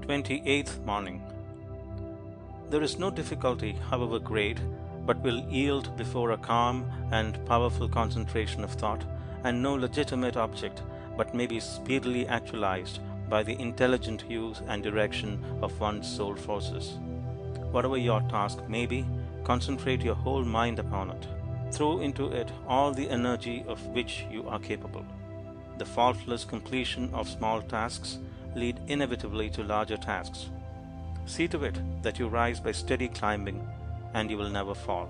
28th morning. There is no difficulty, however great, but will yield before a calm and powerful concentration of thought, and no legitimate object but may be speedily actualized by the intelligent use and direction of one's soul forces. Whatever your task may be, concentrate your whole mind upon it. Throw into it all the energy of which you are capable. The faultless completion of small tasks lead inevitably to larger tasks. See to it that you rise by steady climbing, and you will never fall.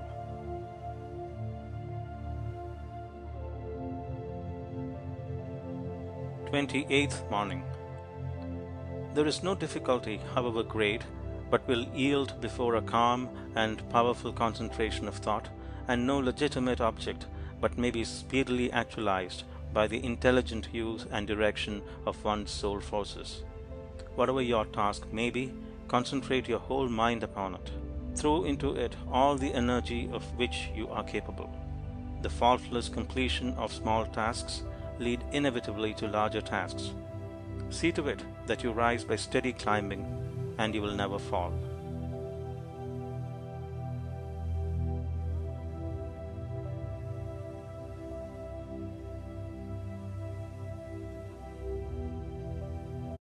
Twenty-eighth morning. There is no difficulty, however great, but will yield before a calm and powerful concentration of thought, and no legitimate object but may be speedily actualized by the intelligent use and direction of one's soul forces. Whatever your task may be, concentrate your whole mind upon it. Throw into it all the energy of which you are capable. The faultless completion of small tasks lead inevitably to larger tasks. See to it that you rise by steady climbing, and you will never fall.